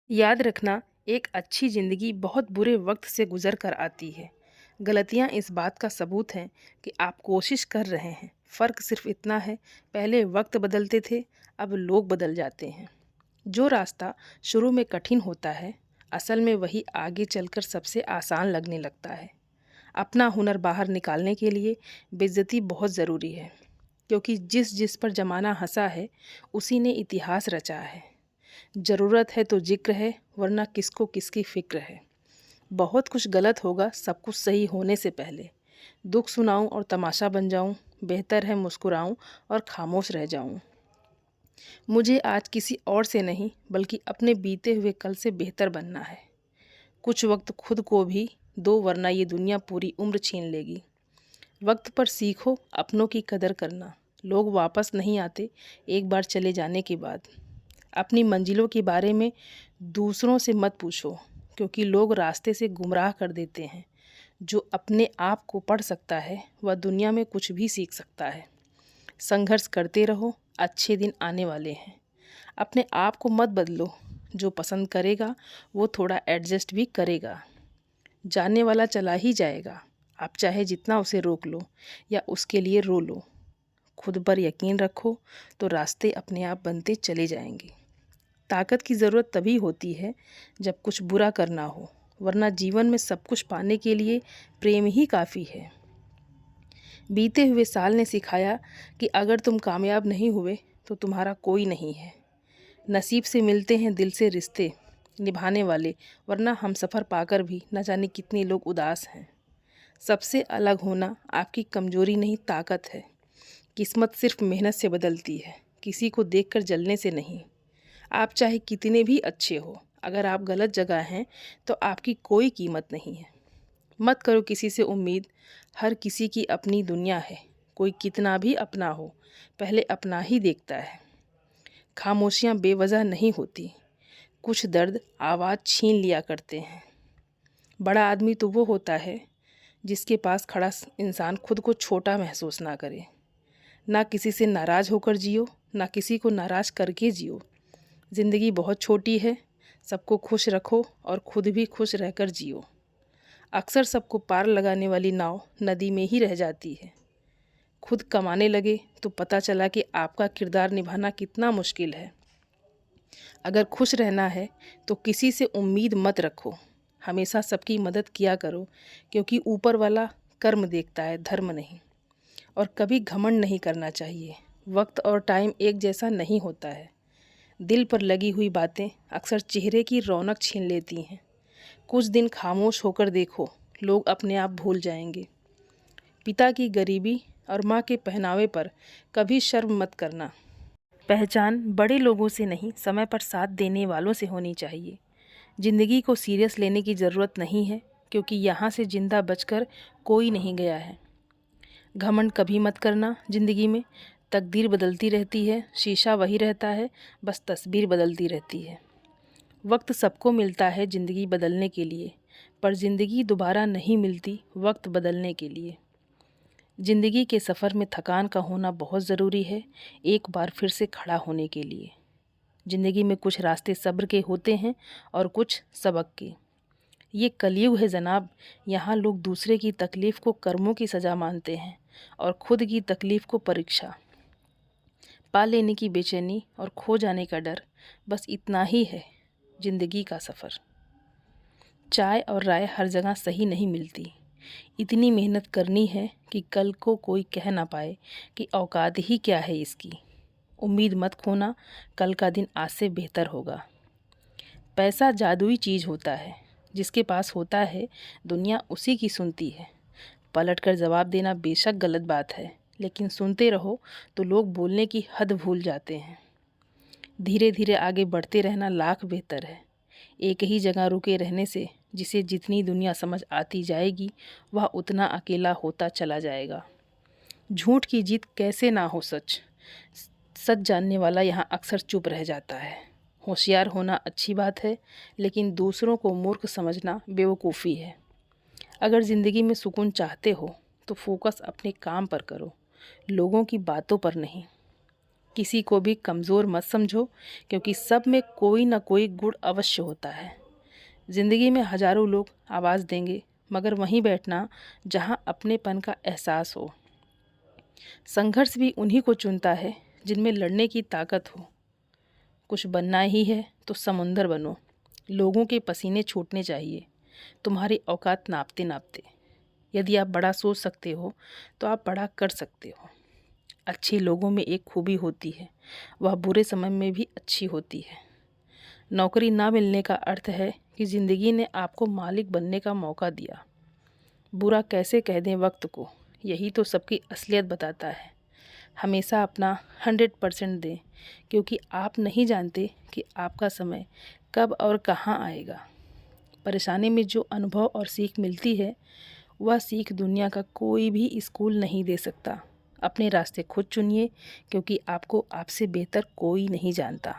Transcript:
याद रखना, एक अच्छी ज़िंदगी बहुत बुरे वक्त से गुजर कर आती है। गलतियाँ इस बात का सबूत हैं कि आप कोशिश कर रहे हैं। फ़र्क सिर्फ इतना है, पहले वक्त बदलते थे, अब लोग बदल जाते हैं। जो रास्ता शुरू में कठिन होता है, असल में वही आगे चलकर सबसे आसान लगने लगता है। अपना हुनर बाहर निकालने के लिए बेइज्जती बहुत ज़रूरी है, क्योंकि जिस जिस पर ज़माना हंसा है, उसी ने इतिहास रचा है। ज़रूरत है तो जिक्र है, वरना किसको किसकी फ़िक्र है। बहुत कुछ गलत होगा सब कुछ सही होने से पहले। दुख सुनाऊं और तमाशा बन जाऊं, बेहतर है मुस्कुराऊं और खामोश रह जाऊं। मुझे आज किसी और से नहीं, बल्कि अपने बीते हुए कल से बेहतर बनना है। कुछ वक्त खुद को भी दो, वरना ये दुनिया पूरी उम्र छीन लेगी। वक्त पर सीखो अपनों की कदर करना। लोग वापस नहीं आते एक बार चले जाने के बाद। अपनी मंजिलों के बारे में दूसरों से मत पूछो, क्योंकि लोग रास्ते से गुमराह कर देते हैं। जो अपने आप को पढ़ सकता है वह दुनिया में कुछ भी सीख सकता है। संघर्ष करते रहो, अच्छे दिन आने वाले हैं। अपने आप को मत बदलो, जो पसंद करेगा वो थोड़ा एडजस्ट भी करेगा। जाने वाला चला ही जाएगा, आप चाहे जितना उसे रोक लो या उसके लिए रो लो। खुद पर यकीन रखो तो रास्ते अपने आप बनते चले जाएंगे। ताकत की ज़रूरत तभी होती है जब कुछ बुरा करना हो, वरना जीवन में सब कुछ पाने के लिए प्रेम ही काफ़ी है। बीते हुए साल ने सिखाया कि अगर तुम कामयाब नहीं हुए तो तुम्हारा कोई नहीं है। नसीब से मिलते हैं दिल से रिश्ते निभाने वाले, वरना हम सफ़र पाकर भी न जाने कितने लोग उदास हैं। सबसे अलग होना आपकी कमज़ोरी नहीं, ताकत है। किस्मत सिर्फ मेहनत से बदलती है, किसी को देखकर जलने से नहीं। आप चाहे कितने भी अच्छे हो, अगर आप गलत जगह हैं तो आपकी कोई कीमत नहीं है। मत करो किसी से उम्मीद, हर किसी की अपनी दुनिया है। कोई कितना भी अपना हो, पहले अपना ही देखता है। खामोशियाँ बेवजह नहीं होती, कुछ दर्द आवाज़ छीन लिया करते हैं। बड़ा आदमी तो वो होता है जिसके पास खड़ा इंसान खुद को छोटा महसूस ना करे। ना किसी से नाराज़ होकर जियो, ना किसी को नाराज़ करके जियो। ज़िंदगी बहुत छोटी है, सबको खुश रखो और खुद भी खुश रहकर जियो। अक्सर सबको पार लगाने वाली नाव नदी में ही रह जाती है। खुद कमाने लगे तो पता चला कि आपका किरदार निभाना कितना मुश्किल है। अगर खुश रहना है तो किसी से उम्मीद मत रखो। हमेशा सबकी मदद किया करो, क्योंकि ऊपर वाला कर्म देखता है, धर्म नहीं। और कभी घमंड नहीं करना चाहिए। वक्त और टाइम एक जैसा नहीं होता है। दिल पर लगी हुई बातें अक्सर चेहरे की रौनक छीन लेती हैं। कुछ दिन खामोश होकर देखो, लोग अपने आप भूल जाएंगे। पिता की गरीबी और माँ के पहनावे पर कभी शर्म मत करना। पहचान बड़े लोगों से नहीं, समय पर साथ देने वालों से होनी चाहिए। ज़िंदगी को सीरियस लेने की ज़रूरत नहीं है, क्योंकि यहाँ से जिंदा बचकर कोई नहीं गया है। घमंड कभी मत करना ज़िंदगी में। तकदीर बदलती रहती है, शीशा वही रहता है, बस तस्वीर बदलती रहती है। वक्त सबको मिलता है ज़िंदगी बदलने के लिए, पर ज़िंदगी दोबारा नहीं मिलती वक्त बदलने के लिए। ज़िंदगी के सफ़र में थकान का होना बहुत ज़रूरी है, एक बार फिर से खड़ा होने के लिए। ज़िंदगी में कुछ रास्ते सब्र के होते हैं और कुछ सबक के। ये कलयुग है जनाब, यहाँ लोग दूसरे की तकलीफ़ को कर्मों की सज़ा मानते हैं और खुद की तकलीफ़ को परीक्षा। पा लेने की बेचैनी और खो जाने का डर, बस इतना ही है ज़िंदगी का सफ़र। चाय और राय हर जगह सही नहीं मिलती। इतनी मेहनत करनी है कि कल को कोई कह ना पाए कि औकात ही क्या है इसकी। उम्मीद मत खोना, कल का दिन आज से बेहतर होगा। पैसा जादुई चीज़ होता है, जिसके पास होता है दुनिया उसी की सुनती है। पलट कर जवाब देना बेशक गलत बात है, लेकिन सुनते रहो तो लोग बोलने की हद भूल जाते हैं। धीरे धीरे आगे बढ़ते रहना लाख बेहतर है, एक ही जगह रुके रहने से। जिसे जितनी दुनिया समझ आती जाएगी, वह उतना अकेला होता चला जाएगा। झूठ की जीत कैसे ना हो सच। सच जानने वाला यहाँ अक्सर चुप रह जाता है। होशियार होना अच्छी बात है, लेकिन दूसरों को मूर्ख समझना बेवकूफ़ी है। अगर ज़िंदगी में सुकून चाहते हो तो फोकस अपने काम पर करो, लोगों की बातों पर नहीं। किसी को भी कमज़ोर मत समझो, क्योंकि सब में कोई ना कोई गुण अवश्य होता है। ज़िंदगी में हज़ारों लोग आवाज़ देंगे, मगर वहीं बैठना जहां अपनेपन का एहसास हो। संघर्ष भी उन्हीं को चुनता है जिनमें लड़ने की ताकत हो। कुछ बनना ही है तो समुंदर बनो। लोगों के पसीने छूटने चाहिए तुम्हारी औकात नापते नापते। यदि आप बड़ा सोच सकते हो तो आप बड़ा कर सकते हो। अच्छे लोगों में एक खूबी होती है, वह बुरे समय में भी अच्छी होती है। नौकरी ना मिलने का अर्थ है कि ज़िंदगी ने आपको मालिक बनने का मौका दिया। बुरा कैसे कह दें वक्त को, यही तो सबकी असलियत बताता है। हमेशा अपना 100% दें, क्योंकि आप नहीं जानते कि आपका समय कब और कहाँ आएगा। परेशानी में जो अनुभव और सीख मिलती है, वह सीख दुनिया का कोई भी स्कूल नहीं दे सकता। अपने रास्ते खुद चुनिए, क्योंकि आपको आपसे बेहतर कोई नहीं जानता।